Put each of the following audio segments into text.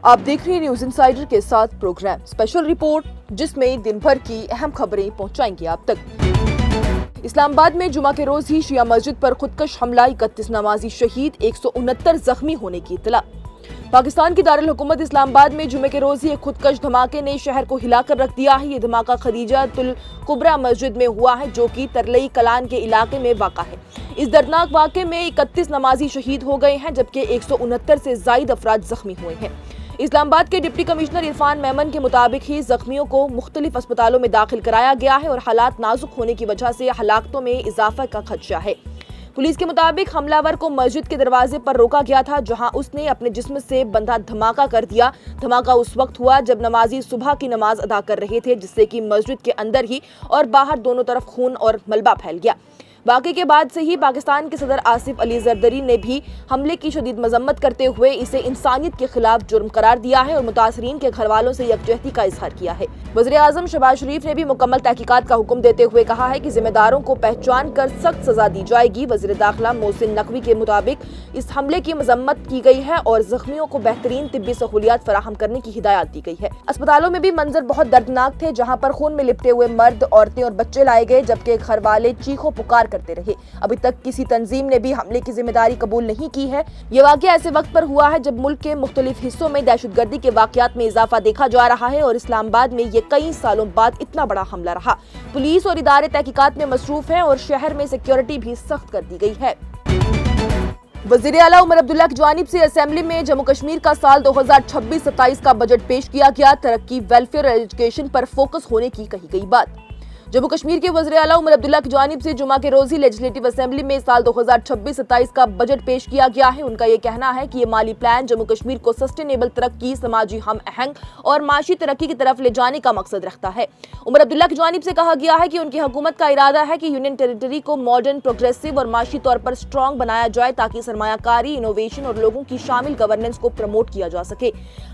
आप देख रहे हैं न्यूज इनसाइडर के साथ प्रोग्राम स्पेशल रिपोर्ट, जिसमें दिन भर की अहम खबरें पहुंचाएंगे आप तक। इस्लामाबाद में जुमा के रोज ही शिया मस्जिद पर खुदकश हमला, 31 नमाजी शहीद, 169 जख्मी होने की इत्तला। पाकिस्तान की दारुल हुकूमत इस्लामाबाद में जुमे के रोज ही एक खुदकश धमाके ने शहर को हिलाकर रख दिया है। ये धमाका खदीजातुल कुबरा मस्जिद में हुआ है, जो कि तरलई कलान के इलाके में वाक़ा है। इस दर्दनाक वाक़े में 31 नमाजी शहीद हो गए हैं, जबकि 169 से ज़ायद अफराद जख्मी हुए हैं। इस्लामाबाद के डिप्टी कमिश्नर इरफान मेमन के मुताबिक ही जख्मियों को मुख्तलिफ अस्पतालों में दाखिल कराया गया है और हालात नाजुक होने की वजह से हलाकतों में इजाफा का खदशा है। पुलिस के मुताबिक हमलावर को मस्जिद के दरवाजे पर रोका गया था, जहां उसने अपने जिस्म से बंधा धमाका कर दिया। धमाका उस वक्त हुआ जब नमाजी सुबह की नमाज अदा कर रहे थे, जिससे कि मस्जिद के अंदर ही और बाहर दोनों तरफ खून और मलबा फैल गया। वाक़े के बाद से ही पाकिस्तान के सदर आसिफ अली जरदरी ने भी हमले की शदीद मजम्मत करते हुए इसे इंसानियत के खिलाफ जुर्म करार दिया है और मुतासरीन के घर वालों से यकजहती का इजहार किया है। वज़ीर आज़म शहबाज शरीफ ने भी मुकम्मल तहकीकात का हुक्म देते हुए कहा है कि जिम्मेदारों को पहचान कर सख्त सजा दी जाएगी। वज़ीर दाखिला मोहसिन नकवी के मुताबिक इस हमले की मजम्मत की गई है और जख्मियों को बेहतरीन तिब्बी सहूलियात फराहम करने की हिदायत दी गई है। अस्पतालों में भी मंजर बहुत दर्दनाक थे, जहाँ पर खून में लिपटे हुए मर्द, औरतें और बच्चे लाए गए, जबकि घर वाले चीखों पुकार करते रहे। अभी तक किसी तंजीम ने भी हमले की जिम्मेदारी कबूल नहीं की है। ये वाकया ऐसे वक्त पर हुआ है जब मुल्क के मुख्तलिफ हिस्सों में दहशतगर्दी के वाकयात में इजाफा देखा जा रहा है और इस्लामाबाद में ये कई सालों बाद इतना बड़ा हमला रहा। पुलिस और इदारे तहकीकात में मसरूफ हैं और शहर में सिक्योरिटी भी सख्त कर दी गई है। वज़ीर आला उमर अब्दुल्ला की जानिब से असेंबली में जम्मू कश्मीर का साल 2026-27 का बजट पेश किया गया। तरक्की, वेलफेयर और एजुकेशन पर फोकस होने की कही गई बात। जम्मू कश्मीर के वज़ीर आला उमर अब्दुल्ला की जानिब से जुमा के रोज ही लेजिस्लेटिव असेंबली में साल 2026-27 का बजट पेश किया गया है। उनका ये कहना है कि ये माली प्लान जम्मू कश्मीर को सस्टेनेबल तरक्की, समाजी हम आहंग और माशी तरक्की की तरफ ले जाने का मकसद रखता है। उमर अब्दुल्ला की जानिब से कहा गया है कि उनकी हुकूमत का इरादा है कि यूनियन टेरिटरी को मॉडर्न, प्रोग्रेसिव और माशी तौर पर स्ट्रॉन्ग बनाया जाए, ताकि सरमायाकारी, इनोवेशन और लोगों की शामिल गवर्नेंस को प्रमोट किया जा सके।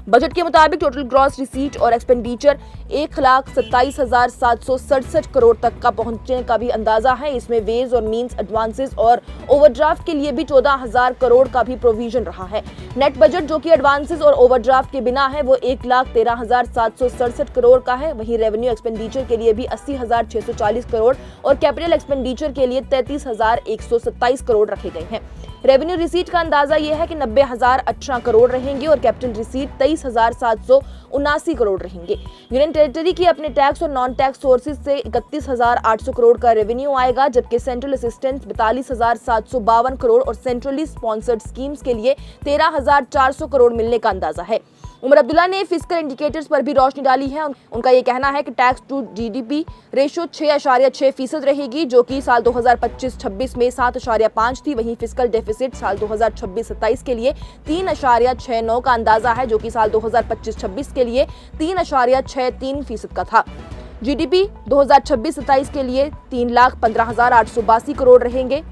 बजट के मुताबिक टोटल ग्रॉस रिसीट और एक्सपेंडिचर 1,27,767 करोड़ तक का पहुंचने का भी अंदाजा है। इसमें वेज और मींस एडवांसेस और ओवरड्राफ्ट के लिए भी 14,000 करोड़ का भी प्रोविजन रहा है। नेट बजट, जो कि एडवांसेस और ओवरड्राफ्ट के बिना है, वो 1,13,767 करोड़ का है। वहीं रेवेन्यू एक्सपेंडिचर के लिए भी 80,640 करोड़ और कैपिटल एक्सपेंडिचर के लिए 33,127 करोड़ रखे गए हैं। रेवेन्यू रिसीट का अंदाजा यह है कि 90,018 करोड़ रहेंगे और कैपिटल रिसीट 23,779 करोड़ रहेंगे। यूनियन टेरिटरी की अपने टैक्स और नॉन टैक्स सोर्सेज से 31,800 करोड़ का रेवेन्यू आएगा, जबकि सेंट्रल असिस्टेंस 42,752 करोड़ और सेंट्रली स्पॉन्सर्ड स्कीम्स के लिए 13,400 करोड़ मिलने का अंदाजा है। उमर अब्दुल्ला ने फिस्कल इंडिकेटर्स पर भी रोशनी डाली है। उनका ये कहना है कि टैक्स टू जीडीपी रेशो 6.6% रहेगी, जो कि साल 2025-26 में 7.5 थी। वहीं फिस्कल डेफिसिट साल 2026-27 के लिए 3.69 का अंदाजा है, जो कि साल 2025-26 के लिए 3.63% का था। जीडीपी 2026-27 के लिए 3,15,882 करोड़ रहेंगे,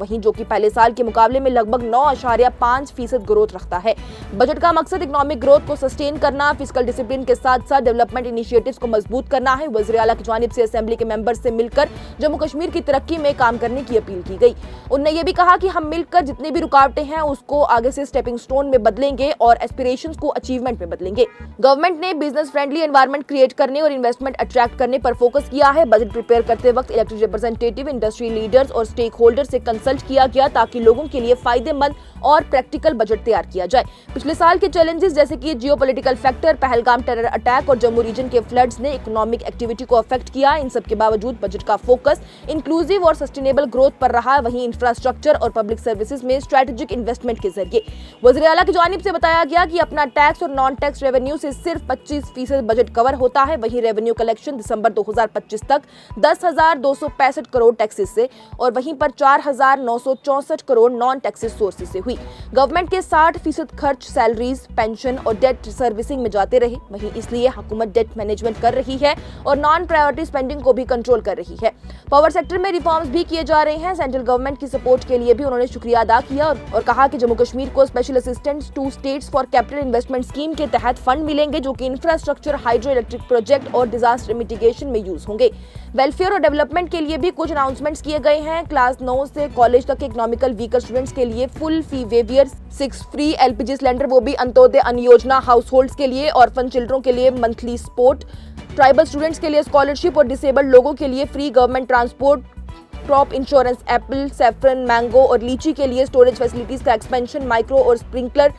वहीं जो कि पहले साल के मुकाबले में लगभग 9.5% ग्रोथ रखता है। बजट का मकसद इकोनॉमिक ग्रोथ को सस्टेन करना, फिस्कल डिसिप्लिन के साथ साथ डेवलपमेंट इनिशिएटिव्स को मजबूत करना है। वज़ीर आला की जानिब से असेंबली के मेंबर्स से मिलकर जम्मू कश्मीर की तरक्की में काम करने की अपील की गई। उन्होंने ये भी कहा कि हम मिलकर जितनी भी रुकावटें हैं उसको आगे से स्टेपिंग स्टोन में बदलेंगे और एस्पिरेशंस को अचीवमेंट में बदलेंगे। गवर्नमेंट ने बिजनेस फ्रेंडली एनवायरनमेंट क्रिएट करने और इन्वेस्टमेंट अट्रैक्ट करने पर फोकस किया है। बजट प्रिपेयर करते वक्त इलेक्टेड रिप्रेजेंटेटिव, इंडस्ट्री लीडर्स और स्टेक होल्डर से कंसल्ट किया गया, ताकि लोगों के लिए फायदेमंद और प्रैक्टिकल बजट तैयार किया जाए। पिछले साल के चैलेंजेस जैसे कि geopolitical factor, Pahalgam terror attack और जम्मू रीजन के फ्लड्स ने इकोनॉमिक एक्टिविटी को अफेक्ट किया। इन सब के बावजूद बजट का फोकस इंक्लूसिव और सस्टेनेबल ग्रोथ पर रहा। वहीं इंफ्रास्ट्रक्चर और पब्लिक सर्विसेज में स्ट्रेटेजिक इन्वेस्टमेंट के जरिए वज़ीर आला की जानिब से बताया गया कि अपना टैक्स और नॉन टैक्स रेवेन्यू से सिर्फ 25% बजट कवर होता है। वहीं रेवेन्यू कलेक्शन दिसंबर 2025 तक 10,265 करोड़ टैक्सेस से और वहीं पर 4,964 करोड़ नॉन टैक्सेस सोर्सेज से हुई। गवर्नमेंट के 60% खर्च सैलरीज, पेंशन और डेट सर्विसिंग में जाते रहे। वहीं इसलिए हुकूमत डेट मैनेजमेंट कर रही है और नॉन प्रायोरिटी स्पेंडिंग को भी कंट्रोल कर रही है। पावर सेक्टर में रिफॉर्म्स भी किए जा रहे हैं। सेंट्रल गवर्नमेंट की सपोर्ट के लिए भी उन्होंने शुक्रिया अदा किया और कहा कि जम्मू कश्मीर को special assistance to states for capital investment scheme के तहत फंड मिलेंगे, जो कि इंफ्रास्ट्रक्चर, हाइड्रो इलेक्ट्रिक प्रोजेक्ट और डिजास्टर मिटिगेशन में यूज होंगे। वेलफेयर और डेवलपमेंट के लिए भी कुछ अनाउंसमेंट्स किए गए हैं। क्लास 9 से कॉलेज तक के इकोनॉमिकल वीकर स्टूडेंट्स के लिए फुल फी वेवियर, 6 फ्री एलपीजी सिलेंडर, वो भी अंत्योदय अन्न योजना हाउस होल्ड्स के लिए, ऑर्फन चिल्ड्रन के लिए मंथली सपोर्ट, ट्राइबल स्टूडेंट्स के लिए स्कॉलरशिप और डिसेबल्ड लोगों के लिए free government transport, crop insurance, apple, saffron, mango और लीची के लिए स्टोरेज फैसिलिटीज का एक्सपेंशन, माइक्रो और sprinkler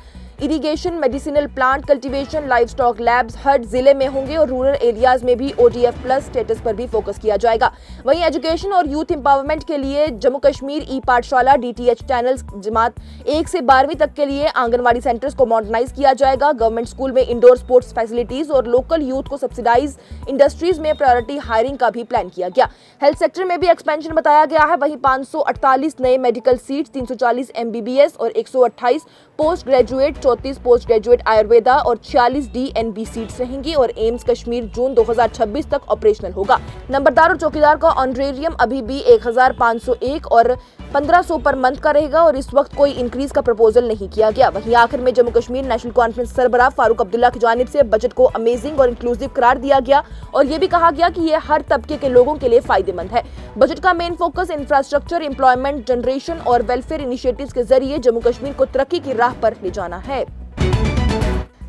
irrigation, medicinal plant cultivation, livestock labs हर जिले में होंगे और रूरल एरियाज में भी ODF प्लस स्टेटस पर भी फोकस किया जाएगा। वहीं एजुकेशन और यूथ एम्पावरमेंट के लिए जम्मू कश्मीर ई पाठशाला, DTH चैनल्स, जमात 1 से 12वीं तक के लिए आंगनवाड़ी सेंटर्स को मॉडर्नाइज किया जाएगा। गवर्नमेंट स्कूल में इंडोर स्पोर्ट्स फैसिलिटीज और लोकल यूथ को सब्सिडाइज इंडस्ट्रीज में प्रायोरिटी हायरिंग का भी प्लान किया गया। हेल्थ सेक्टर में भी एक्सपेंशन बताया गया है। वहीं 548 नए मेडिकल सीट्स, 340 MBBS और 128 post graduate, 34 post graduate Ayurveda और 46 DNB सीट्स रहेंगी और एम्स कश्मीर जून 2026 तक ऑपरेशनल होगा। नंबरदार और चौकीदार का ऑनरेरियम अभी भी 1501 और 1500 पर मंथ का रहेगा और इस वक्त कोई इंक्रीज का प्रपोजल नहीं किया गया। वहीं आखिर में जम्मू कश्मीर नेशनल कॉन्फ्रेंस सरबराह फारूक अब्दुल्ला की जानिब से बजट को अमेजिंग और इंक्लूसिव करार दिया गया और ये भी कहा गया कि यह हर तबके के लोगों के लिए फायदेमंद है। बजट का main focus infrastructure, employment generation और वेलफेयर इनिशिएटिव्स के जरिए जम्मू कश्मीर को तरक्की की राह पर ले जाना है।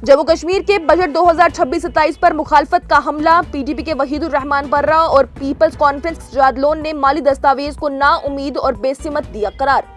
जम्मू कश्मीर के बजट 2026-27 पर मुखालफत का हमला, PDP के वहीदुर रहमान पर्रा और पीपल्स कॉन्फ्रेंस जादलोन ने माली दस्तावेज को नाउमीद और बेसिमत दिया करार।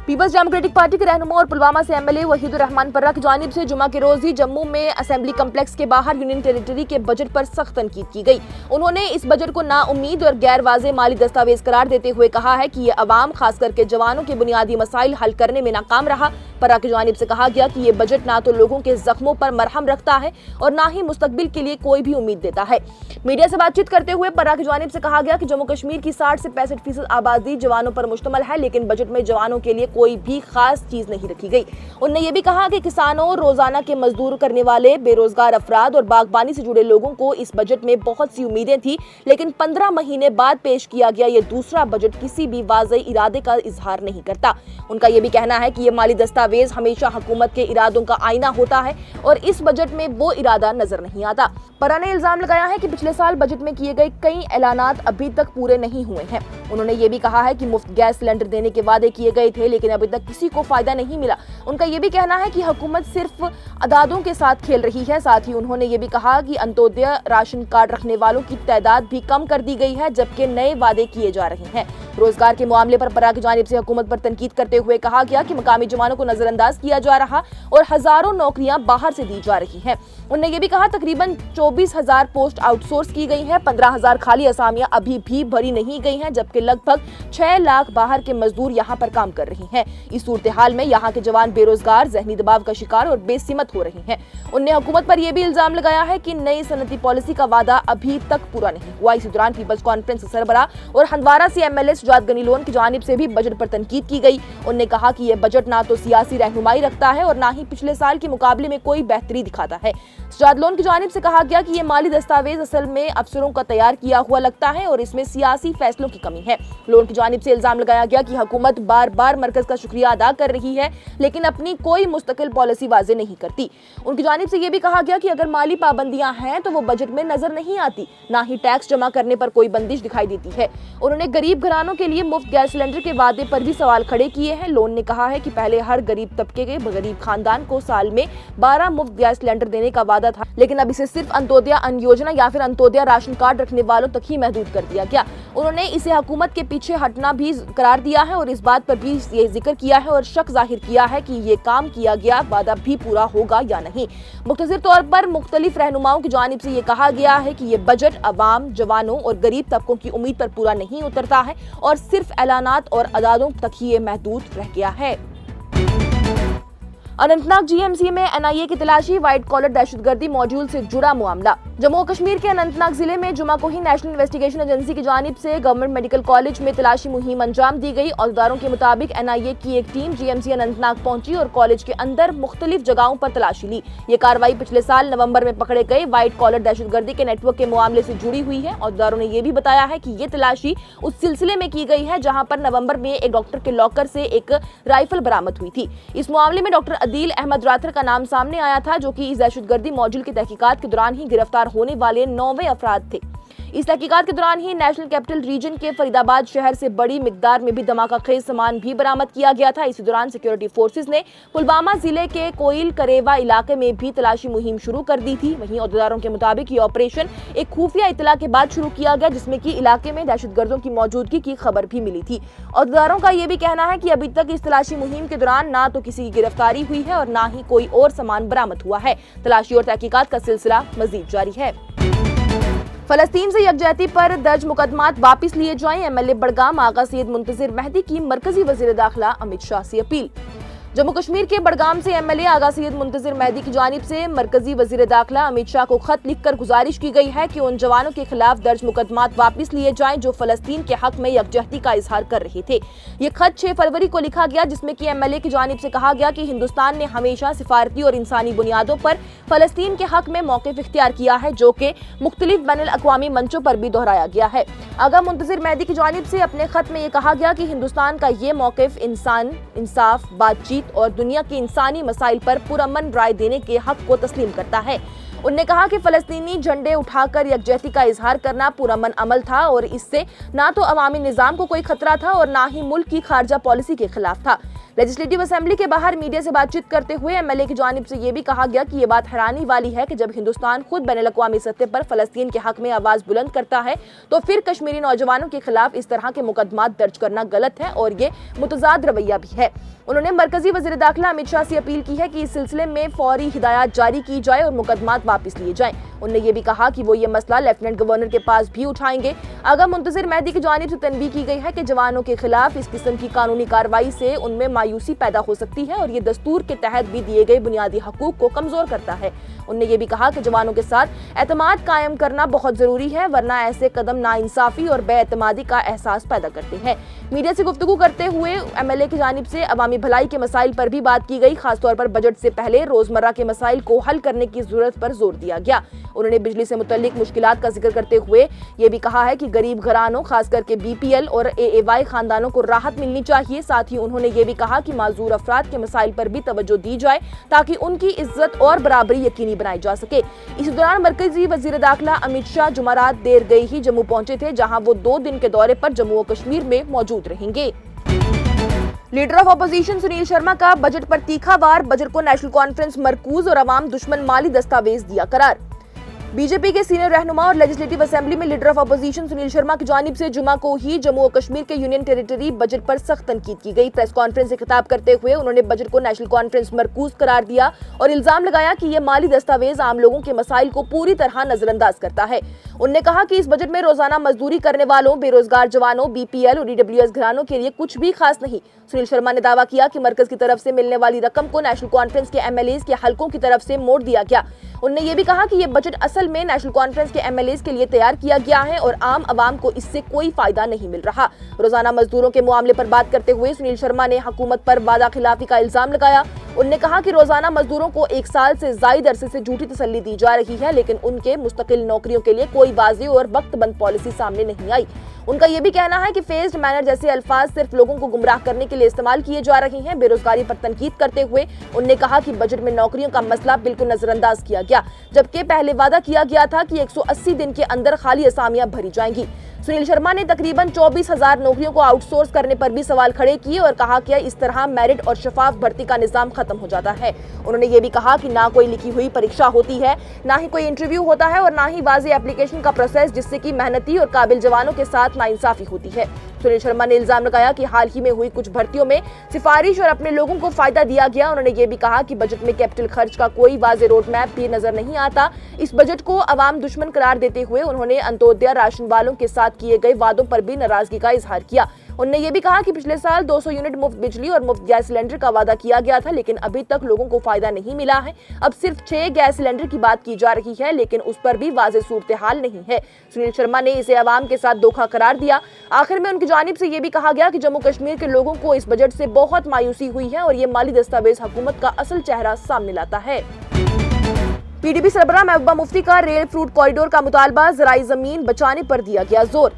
पीपल्स डेमोक्रेटिक पार्टी के रहनुमा और पुलवामा से MLA वहीदुर रहमान पर्रा की जानिब से जुमा के रोज ही जम्मू में असेंबली कम्प्लेक्स के बाहर यूनियन टेरिटरी के बजट पर सख्त तनकीद की गई। उन्होंने इस बजट को नाउमीद और गैर वाज़ेह माली दस्तावेज करार देते हुए कहा है कि ये अवाम, खास करके जवानों के बुनियादी मसाइल हल करने में नाकाम रहा। पर्रा की जानिब से कहा गया कि ये बजट ना तो लोगों के जख्मों पर मरहम रखता है और ना ही मुस्तकबिल के लिए कोई भी उम्मीद देता है। मीडिया से बातचीत करते हुए पर्रा की जानिब से कहा गया कि जम्मू कश्मीर की 60 से 65% आबादी जवानों पर मुश्तमल है, लेकिन बजट में जवानों के लिए कोई भी खास चीज नहीं रखी गई। उन्होंने ये भी कहा कि किसानों, रोजाना के मजदूर करने वाले, बेरोजगार अफराद और बागबानी से जुड़े लोगों को इस बजट में बहुत सी उम्मीदें थी, लेकिन 15 महीने बाद पेश किया गया ये दूसरा बजट किसी भी वाज़ेह इरादे का इजहार नहीं करता। उनका ये भी कहना है कि ये माली दस्तावेज हमेशा हुकूमत के इरादों का आईना होता है और इस बजट में वो इरादा नजर नहीं आता। पर्रा ने इल्जाम लगाया है कि पिछले साल बजट में किए गए कई ऐलानात अभी तक पूरे नहीं हुए हैं। उन्होंने ये भी कहा है कि मुफ्त गैस सिलेंडर देने के वादे किए गए थे, लेकिन अभी तक किसी को फायदा नहीं मिला। उनका ये भी कहना है कि हुकूमत सिर्फ अदादों के साथ खेल रही है। साथ ही उन्होंने ये भी कहा कि अंत्योदय राशन कार्ड रखने वालों की तादाद भी कम कर दी गई है, जबकि नए वादे किए जा रहे हैं। रोजगार के मामले पर पर्रा की जानिब से हुकूमत पर तनकीद करते हुए कहा गया कि मकामी जवानों को नजरअंदाज किया जा रहा और हजारों नौकरियां बाहर से दी जा रही हैं। उन्होंने ये भी कहा तकरीबन 24,000 पोस्ट आउटसोर्स की गई हैं, 15,000 खाली असामियां अभी भी भरी नहीं गई हैं, जबकि लगभग 6 लाख बाहर के मजदूर यहां पर काम कर रहे हैं। इस सूरत हाल में यहां के जवान बेरोजगार, जहनी दबाव का शिकार और बेसिमत हो रहे हैं। उन्होंने हुकूमत पर यह भी इल्जाम लगाया है कि नई सनती पॉलिसी का वादा अभी तक पूरा नहीं हुआ। इसी दौरान पीपल्स कॉन्फ्रेंस सरबराह और हंदवारा से MLA सुजात गनी लोन की जानिब से भी बजट पर तनकीद की गई। उन्होंने कहा कि यह बजट ना तो सियासी रहनुमाई रखता है और ना ही पिछले साल के मुकाबले में कोई बेहतरी दिखाता है। सुजात लोन की जानिब से कहा गया कि यह माली दस्तावेज असल में अफसरों का तैयार किया हुआ लगता है और इसमें सियासी फैसलों की कमी है। लोन की जानिब से इल्जाम लगाया गया कि हुकूमत बार बार मरकज का शुक्रिया अदा कर रही है, लेकिन अपनी कोई मुस्तकिल पॉलिसी वाज़ेह नहीं करती। उनकी जानिब से यह भी कहा गया कि अगर माली पाबंदियां हैं तो वो बजट में नजर नहीं आती, ना ही टैक्स जमा करने पर कोई बंदिश दिखाई देती है। उन्होंने गरीब घरानों के लिए मुफ्त गैस सिलेंडर के वादे पर भी सवाल खड़े किए हैं। लोन ने कहा है कि पहले हर गरीब तबके के गरीब खानदान को साल में 12 मुफ्त गैस सिलेंडर देने का वादा था, लेकिन अब इसे सिर्फ अंत्योदय अन्न योजना या फिर अंत्योदय राशन कार्ड रखने वालों तक ही महदूद कर दिया गया। उन्होंने इसे हुकूमत के पीछे हटना भी करार दिया है और इस बात पर भी ये जिक्र किया है और शक जाहिर किया है कि ये काम किया गया वादा भी पूरा होगा या नहीं। मुख्तसर तौर पर मुख्तलिफ रहनुमाओं की जानिब से ये कहा गया है कि ये बजट अवाम, जवानों और गरीब तबकों की उम्मीद पर पूरा नहीं उतरता है और सिर्फ ऐलानात और अदादों तक ही ये महदूद रह गया है। अनंतनाग GMC में NIA की तलाशी, व्हाइट कॉलर दहशतगर्दी मॉड्यूल से जुड़ा मामला। जम्मू कश्मीर के अनंतनाग जिले में जुमा को ही नेशनल इन्वेस्टिगेशन एजेंसी की जानिब से गवर्नमेंट मेडिकल कॉलेज में तलाशी मुहिम अंजाम दी गई। औरदारों के मुताबिक NIA की एक टीम GMC अनंतनाग पहुंची और कॉलेज के अंदर मुख्तलिफ जगहों पर तलाशी ली। ये कार्रवाई पिछले साल नवंबर में पकड़े गए व्हाइट कॉलर दहशतगर्दी के नेटवर्क के मामले से जुड़ी हुई है। औरदारों ने यह भी बताया है कि ये तलाशी उस सिलसिले में की गई है जहाँ पर नवम्बर में एक डॉक्टर के लॉकर से एक राइफल बरामद हुई थी। इस मामले में डॉक्टर अदील अहमद राथर का नाम सामने आया था, जो कि इस दहशतगर्दी मॉड्यूल की तहकीकात के दौरान ही गिरफ्तार होने वाले 9वें अफराद थे। इस तहकीकात के दौरान ही नेशनल कैपिटल रीजन के फरीदाबाद शहर से बड़ी मिकदार में भी धमाकाखेज सामान भी बरामद किया गया था। इसी दौरान सिक्योरिटी फोर्सेज ने पुलवामा जिले के कोयल करेवा इलाके में भी तलाशी मुहिम शुरू कर दी थी। वहीं अहदेदारों के मुताबिक ये ऑपरेशन एक खुफिया इत्तला के बाद शुरू किया गया, जिसमें कि इलाके में दहशतगर्दों की मौजूदगी की खबर भी मिली थी। अहदेदारों का यह भी कहना है कि अभी तक इस तलाशी मुहिम के दौरान ना तो किसी की गिरफ्तारी हुई है और ना ही कोई और सामान बरामद हुआ है। तलाशी और तहकीकात का सिलसिला मजीद जारी है। फलस्तीन से यकजहती पर दर्ज मुकदमात वापस लिए जाएं। एमएलए बड़गाम आगा सैयद मुंतजिर मेहदी की मरकजी वजीर दाखिला अमित शाह से अपील। जम्मू कश्मीर के बड़गाम से एमएलए आगा सैयद मुंतजिर मेहदी की जानिब से मरकजी वजीर दाखिला अमित शाह को खत लिखकर गुजारिश की गई है कि उन जवानों के खिलाफ दर्ज मुकदमात वापस लिए जाएं जो फलस्तीन के हक में यकजहती का इजहार कर रहे थे। ये खत 6 फरवरी को लिखा गया, जिसमें कि एमएलए की जानिब से कहा गया कि हिंदुस्तान ने हमेशा सिफारती और इंसानी बुनियादों पर फलस्तीन के हक में मौक़िफ़ इख्तियार किया है, जो कि मुख्तलिफ बैनुल अक़वामी मंचों पर भी दोहराया गया है। आगा मुंतजिर मेहदी की जानिब से अपने खत में ये कहा गया कि हिंदुस्तान का ये मौक़िफ़ इंसाफ, बातचीत और दुनिया के इंसानी मसाइल पर पुरअमन राय देने के हक को तस्लीम करता है। उन्होंने कहा कि फलस्तीनी झंडे उठाकर यकजहती का इजहार करना पुरअमन अमल था और इससे ना तो अवामी निज़ाम को कोई खतरा था और ना ही मुल्क की खारजा पॉलिसी के खिलाफ था। लेजिस्लेटिव असेंबली के बाहर मीडिया से बातचीत करते हुए एमएलए की जानिब से ये भी कहा गया कि ये बात हैरानी वाली है कि जब हिंदुस्तान खुद बैनुल अक़वामी सतह पर फलस्तीन के हक में आवाज बुलंद करता है तो फिर कश्मीरी नौजवानों के खिलाफ इस तरह के मुकदमात दर्ज करना गलत है और ये मुतजाद रवैया भी है। उन्होंने मरकजी वज़ीर दाखिला अमित शाह से अपील की है कि इस सिलसिले में फौरी हिदायत जारी की जाए और मुकदमात वापस लिए जाएं। उन्होंने ये भी कहा कि वो ये मसला लेफ्टिनेंट गवर्नर के पास भी उठाएंगे। आगा मुंतजिर मेहदी की जानिब से तनबीह की गई है कि जवानों के खिलाफ इस किस्म की कानूनी कार्रवाई से उनमें मायूसी पैदा हो सकती है और ये दस्तूर के तहत भी दिए गए बुनियादी हकूक को कमजोर करता है। उन्होंने ये भी कहा कि जवानों के साथ एतमाद कायम करना बहुत जरूरी है, वरना ऐसे कदम नाइंसाफी और बेएतमादी का एहसास पैदा करते हैं। मीडिया से गुफ्तगू करते हुए एमएलए की जानिब से अवामी भलाई के मसाइल पर भी बात की गई। खासतौर पर बजट से पहले रोजमर्रा के मसाइल को हल करने की जरूरत पर जोर दिया गया। उन्होंने बिजली से मुतल्लिक मुश्किलात का जिक्र करते हुए ये भी कहा है कि गरीब घरानों खास करके बीपीएल और एएवाई खानदानों को राहत मिलनी चाहिए। साथ ही उन्होंने ये भी कहा कि माजूर अफराद के मसाइल पर भी तवज्जो दी जाए ताकि उनकी इज्जत और बराबरी यकीनी बनाई जा सके। इसी दौरान मरकजी वजीर दाखिला अमित शाह जुमेरात देर गई ही जम्मू पहुंचे थे, जहां वो 2 दिन के दौरे पर जम्मू और कश्मीर में मौजूद रहेंगे। Leader of opposition Sunil Sharma का बजट पर तीखा वार। बजट को नेशनल कॉन्फ्रेंस मरकूज और अवाम दुश्मन माली दस्तावेज दिया करार। बीजेपी के सीनियर रहनुमा और लेजिस्लेटिव असेंबली में leader of opposition Sunil Sharma की जानिब से जुमा को ही जम्मू और कश्मीर के यूनियन टेरिटरी बजट पर सख्त तनकीद की गई। प्रेस कॉन्फ्रेंस से खिताब करते हुए उन्होंने बजट को नेशनल कॉन्फ्रेंस मरकूज करार दिया और इल्जाम लगाया कि यह माली दस्तावेज आम लोगों के मसाइल को पूरी तरह नजरअंदाज करता है। उन्होंने कहा कि इस बजट में रोजाना मजदूरी करने वालों, बेरोजगार जवानों, बीपीएल और ईडब्ल्यूएस घरानों के लिए कुछ भी खास नहीं। सुनील शर्मा ने दावा किया कि मरकज की तरफ से मिलने वाली रकम को नेशनल कॉन्फ्रेंस के एमएलएज के हलकों की तरफ से मोड़ दिया गया। उन्होंने ये भी कहा कि ये बजट असल में नेशनल कॉन्फ्रेंस के एमएलएज के लिए तैयार किया गया है और आम आवाम को इससे कोई फायदा नहीं मिल रहा। रोजाना मजदूरों के मामले पर बात करते हुए सुनील शर्मा ने हुकूमत पर वादा खिलाफी का इल्जाम लगाया। उन्होंने कहा कि रोजाना मजदूरों को 1 साल से ज्यादा अरसे से झूठी तसल्ली दी जा रही है, लेकिन उनके मुस्तकिल नौकरियों के लिए कोई वाज़ेह और वक्तबंद पॉलिसी सामने नहीं आई। उनका यह भी कहना है कि फेज्ड मैनर जैसे अल्फाज सिर्फ लोगों को गुमराह करने के लिए इस्तेमाल किए जा रहे हैं। बेरोजगारी पर तनकीद करते हुए उन्होंने कहा कि बजट में नौकरियों का मसला बिल्कुल नजरअंदाज किया गया, जबकि पहले वादा किया गया था कि 180 दिन के अंदर खाली असामियां भरी जाएंगी। सुनील शर्मा ने तकरीबन 24,000 नौकरियों को आउटसोर्स करने पर भी सवाल खड़े किए और कहा कि इस तरह मेरिट और शफाफ भर्ती का निजाम खत्म हो जाता है। उन्होंने ये भी कहा कि ना कोई लिखी हुई परीक्षा होती है, ना ही कोई इंटरव्यू होता है और ना ही वाज़ेह एप्लीकेशन का प्रोसेस, जिससे कि मेहनती और काबिल जवानों के साथ नाइंसाफी होती है। सुनील शर्मा ने इल्जाम लगाया कि हाल ही में हुई कुछ भर्तियों में सिफारिश और अपने लोगों को फायदा दिया गया। उन्होंने ये भी कहा कि बजट में कैपिटल खर्च का कोई वाज़ेह रोड मैप भी नजर नहीं आता। इस बजट को अवाम दुश्मन करार देते हुए उन्होंने अंत्योदय राशन वालों के साथ किए गए वादों पर भी नाराजगी का इजहार किया। उन्होंने ये भी कहा कि पिछले साल 200 यूनिट मुफ्त बिजली और मुफ्त गैस सिलेंडर का वादा किया गया था, लेकिन अभी तक लोगों को फायदा नहीं मिला है। अब सिर्फ 6 गैस सिलेंडर की बात की जा रही है, लेकिन उस पर भी वाज़ेह सूरत हाल नहीं है। सुनील शर्मा ने इसे अवाम के साथ धोखा करार दिया। आखिर में उनकी जानिब से ये भी कहा गया कि जम्मू कश्मीर के लोगों को इस बजट से बहुत मायूसी हुई है और ये माली दस्तावेज हुकूमत का असल चेहरा सामने लाता है। पीडीपी सरबराह महबूबा मुफ्ती का रेल फ्रूट कॉरिडोर का मुतालबा, ज़राई ज़मीन बचाने पर दिया गया जोर।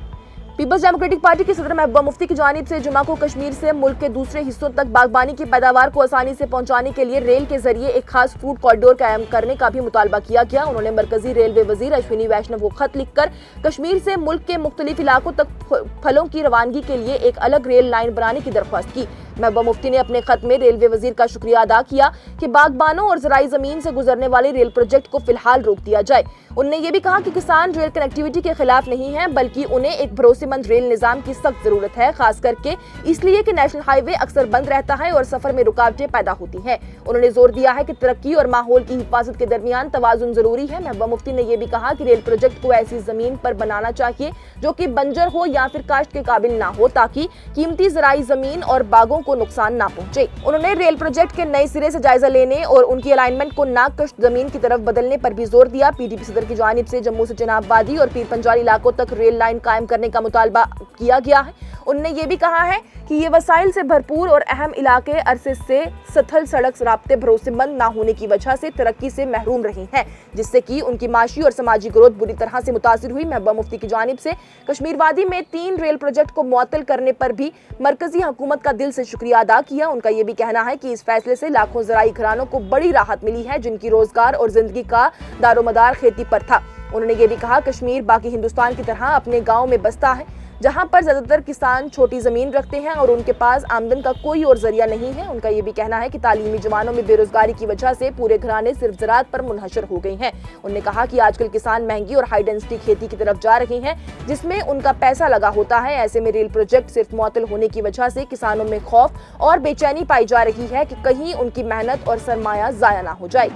पीपल्स डेमोक्रेटिक पार्टी के सदर महबूबा मुफ्ती की जानिब से जुमा को कश्मीर से मुल्क के दूसरे हिस्सों तक बागबानी की पैदावार को आसानी से पहुंचाने के लिए रेल के जरिए एक खास फूड कॉरिडोर कायम करने का भी मुतालबा किया गया। उन्होंने मरकजी रेलवे वजीर अश्विनी वैष्णव को खत लिखकर कश्मीर से मुल्क के मुख्तलिफ इलाकों तक फलों की रवानगी के लिए एक अलग रेल लाइन बनाने की दरख्वास्त की। महबूबा मुफ्ती ने अपने खत में रेलवे वजीर का शुक्रिया अदा किया कि बागबानों और ज़राई जमीन से गुजरने वाले रेल प्रोजेक्ट को फिलहाल रोक दिया जाए। उन्होंने ये भी कहा कि किसान रेल कनेक्टिविटी के खिलाफ नहीं है, बल्कि उन्हें एक भरोसेमंद रेल निजाम की सख्त जरूरत है, खास करके इसलिए कि नेशनल हाईवे अक्सर बंद रहता है और सफर में रुकावटें पैदा होती हैं। उन्होंने जोर दिया है कि तरक्की और माहौल की हिफाजत के दरमियान तवाजुन जरूरी है। महबूबा मुफ्ती ने यह भी कहा कि रेल प्रोजेक्ट को ऐसी जमीन पर बनाना चाहिए जो कि बंजर हो या फिर काश्त के काबिल ना हो, ताकि कीमती ज़राई जमीन और बागों को नुकसान ना पहुंचे। उन्होंने रेल प्रोजेक्ट के नए सिरे से जायजा लेने और उनकी अलाइनमेंट को नाकश्त जमीन की तरफ बदलने पर भी जोर दिया। पीडीपी सदर की जानिब से जम्मू से चिनाब वादी और पीर पंजाल इलाकों तक रेल लाइन कायम करने का मुतालबा किया गया है। उन्होंने ये भी कहा है कि ये वसाइल से भरपूर और अहम इलाके अरसे से सथल सड़क राब्ते भरोसेमंद ना होने की वजह से तरक्की से महरूम रही हैं, जिससे कि उनकी माशी और समाजी ग्रोथ बुरी तरह से मुतासिर हुई। महबूबा मुफ्ती की जानिब से कश्मीर वादी में 3 रेल प्रोजेक्ट को मुअत्तल करने पर भी मरकजी हुकूमत का दिल से शुक्रिया अदा किया। उनका ये भी कहना है कि इस फैसले से लाखों ज़राई घरानों को बड़ी राहत मिली है, जिनकी रोजगार और जिंदगी का दारोमदार खेती पर था। उन्होंने ये भी कहा कश्मीर बाकी हिंदुस्तान की तरह अपने गाँव में बसता है, जहां पर ज्यादातर किसान छोटी जमीन रखते हैं और उनके पास आमदन का कोई और जरिया नहीं है। उनका ये भी कहना है कि तालीमी जमानों में बेरोजगारी की वजह से पूरे घराने सिर्फ ज़राअत पर मुनहशर हो गए हैं। उन्होंने कहा कि आजकल किसान महंगी और हाई डेंसिटी खेती की तरफ जा रहे हैं, जिसमें उनका पैसा लगा होता है। ऐसे में रेल प्रोजेक्ट सिर्फ मुअत्तल होने की वजह से किसानों में खौफ और बेचैनी पाई जा रही है कि कहीं उनकी मेहनत और सरमाया जाया ना हो जाए।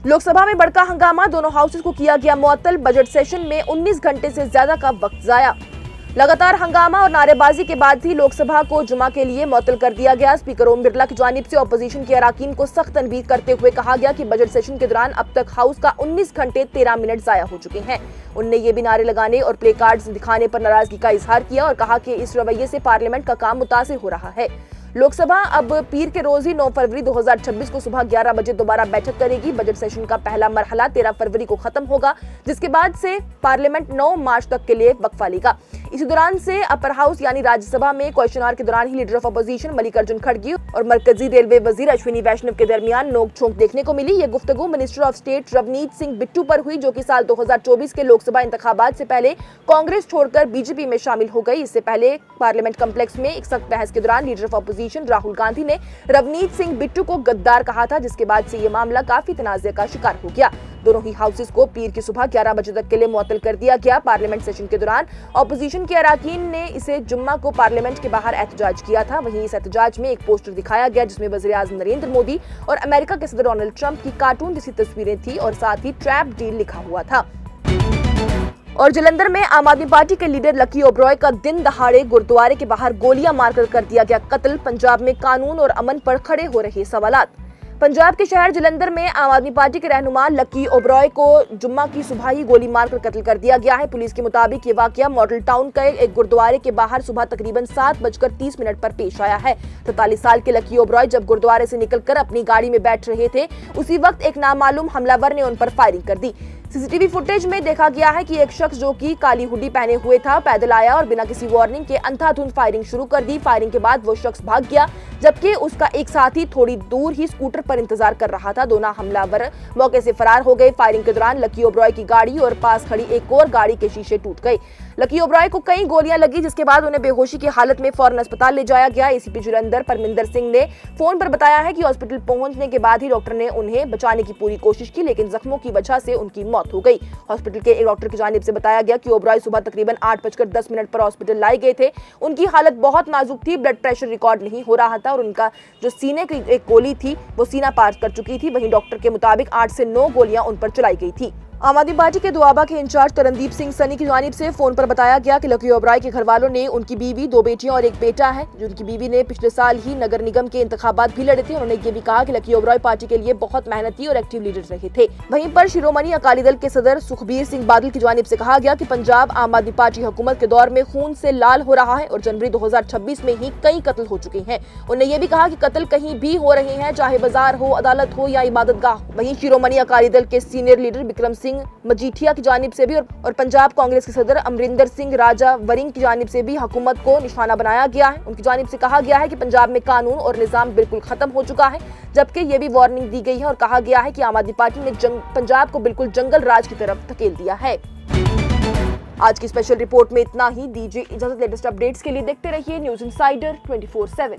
लोकसभा में बड़का हंगामा, दोनों हाउसेस को किया गया मुअत्तल। बजट सेशन में 19 घंटे से ज्यादा का वक्त जाया। लगातार हंगामा और नारेबाजी के बाद भी लोकसभा को जुमा के लिए मुअत्तल कर दिया गया। स्पीकर ओम बिरला की जानिब से अपोजिशन के अराकीन को सख्त तनबीह करते हुए कहा गया कि बजट सेशन के दौरान अब तक हाउस का 19 घंटे 13 मिनट जाया हो चुके हैं। उनने ये भी नारे लगाने और प्ले कार्ड्स दिखाने पर नाराजगी का इजहार किया और कहा कि इस रवैये से पार्लियामेंट का काम मुतासिर हो रहा है। लोकसभा अब पीर के रोज ही 9 फरवरी 2026 को सुबह 11 बजे दोबारा बैठक करेगी। बजट सेशन का पहला मरहला 13 फरवरी को खत्म होगा, जिसके बाद से पार्लियामेंट 9 मार्च तक के लिए वक्फा लेगा। इसी दौरान से अपर हाउस यानी राज्यसभा में क्वेश्चन आवर के दौरान ही लीडर ऑफ अपोजिशन मल्लिकार्जुन खड़गे और मरकजी रेलवे वजीर अश्विनी वैष्णव के दरमियान नोक-झोंक देखने को मिली। ये गुफ्तगू minister of state Ravneet Singh Bittu पर हुई, जो कि साल 2024 के लोकसभा इंतखाबात से पहले कांग्रेस छोड़कर बीजेपी में शामिल हो गई। इससे पहले पार्लियामेंट कम्प्लेक्स में एक सख्त बहस के दौरान leader of opposition Rahul Gandhi ने रवनीत सिंह बिट्टू को गद्दार कहा था, जिसके बाद से ये मामला काफी तनाज़े का शिकार हो गया। दोनों ही हाउसेस को पीर की सुबह 11 बजे तक के लिए मुअत्तल कर दिया गया। पार्लियामेंट सेशन के दौरान अपोजिशन के अराकीन ने इसे जुम्मा को पार्लियामेंट के बाहर एहतजाज किया था। वहीं इस एहतजाज में एक पोस्टर दिखाया गया जिसमें वज़ीर आज़म नरेंद्र मोदी और अमेरिका के सदर डोनाल्ड ट्रंप की कार्टून जैसी तस्वीरें थी और साथ ही ट्रैप डील लिखा हुआ था। और जलंधर में आम आदमी पार्टी के लीडर लकी ओब्रॉय का दिन दहाड़े गुरुद्वारे के बाहर गोलियां मारकर कर दिया गया कत्ल। पंजाब में कानून और अमन पर खड़े हो रहे सवालात। पंजाब के शहर जलंधर में आम आदमी पार्टी के रहनुमा लकी ओब्रॉय को जुम्मा की सुबह ही गोली मारकर कत्ल कर दिया गया है। पुलिस के मुताबिक ये वाकया मॉडल टाउन के एक गुरुद्वारे के बाहर सुबह तकरीबन 7:30 पर पेश आया है। 43 साल के लकी ओब्रॉय जब गुरुद्वारे से निकलकर अपनी गाड़ी में बैठ रहे थे, उसी वक्त एक नामालूम हमलावर ने उन पर फायरिंग कर दी। सीसीटीवी फुटेज में देखा गया है कि एक शख्स जो कि काली हुडी पहने हुए था पैदल आया और बिना किसी वार्निंग के अंधाधुंध फायरिंग शुरू कर दी। फायरिंग के बाद वो शख्स भाग गया, जबकि उसका एक साथी थोड़ी दूर ही स्कूटर पर इंतजार कर रहा था। दोनों हमलावर मौके से फरार हो गए। फायरिंग के दौरान लकी ओब्रॉय की गाड़ी और पास खड़ी एक और गाड़ी के शीशे टूट गए। लकी ओब्रॉय को कई गोलियां लगी, जिसके बाद उन्हें बेहोशी की हालत में फौरन अस्पताल ले जाया गया। एसीपी जलंधर परमिंदर सिंह ने फोन पर बताया है कि हॉस्पिटल पहुंचने के बाद ही डॉक्टर ने उन्हें बचाने की पूरी कोशिश की, लेकिन जख्मों की वजह से उनकी मौत हो गई। हॉस्पिटल के एक डॉक्टर की जानिब से बताया गया कि ओब्रॉय सुबह तकरीबन 8:10 पर हॉस्पिटल लाए गए थे। उनकी हालत बहुत नाजुक थी, ब्लड प्रेशर रिकॉर्ड नहीं हो रहा था और उनका जो सीने की एक गोली थी वो सीना पार कर चुकी थी। वहीं डॉक्टर के मुताबिक 8 से 9 गोलियां उन पर चलाई गई थी। आम आदमी पार्टी के दुआबा के इंचार्ज तरनदीप सिंह सनी की जानिब से फोन पर बताया गया कि लकी ओब्रॉय के घर वालों ने उनकी बीवी, 2 बेटियां और एक बेटा है। जिनकी बीवी ने पिछले साल ही नगर निगम के इंतखाबात भी लड़े थे। उन्होंने ये भी कहा कि लकी ओब्रॉय पार्टी के लिए बहुत मेहनती और एक्टिव लीडर रहे थे। वहीं पर शिरोमणि अकाली दल के सदर सुखबीर सिंह बादल की जानिब से कहा गया कि पंजाब आम आदमी पार्टी हुकूमत के दौर में खून से लाल हो रहा है और जनवरी 2026 में ही कई कत्ल हो चुके हैं। उन्होंने ये भी कहा कि कत्ल कहीं भी हो रहे हैं, चाहे बाजार हो, अदालत हो या इबादतगाह। वहीं शिरोमणि अकाली दल के सीनियर लीडर बिक्रम सिंह सिंह मजीठिया की जानिब से भी और पंजाब कांग्रेस के सदर अमरिंदर सिंह राजा वरिंग की जानिब से भी हुकूमत को निशाना बनाया गया है। उनकी जानिब से कहा गया है कि पंजाब में कानून और निज़ाम बिल्कुल खत्म हो चुका है, जबकि ये भी वार्निंग दी गई है और कहा गया है कि आम आदमी पार्टी ने पंजाब को बिल्कुल जंगल राज की तरफ धकेल दिया है। आज की स्पेशल रिपोर्ट में इतना ही। दीजिए इजाजत। लेटेस्ट अपडेट्स के लिए देखते रहिए न्यूज़ इंसाइडर 24/7।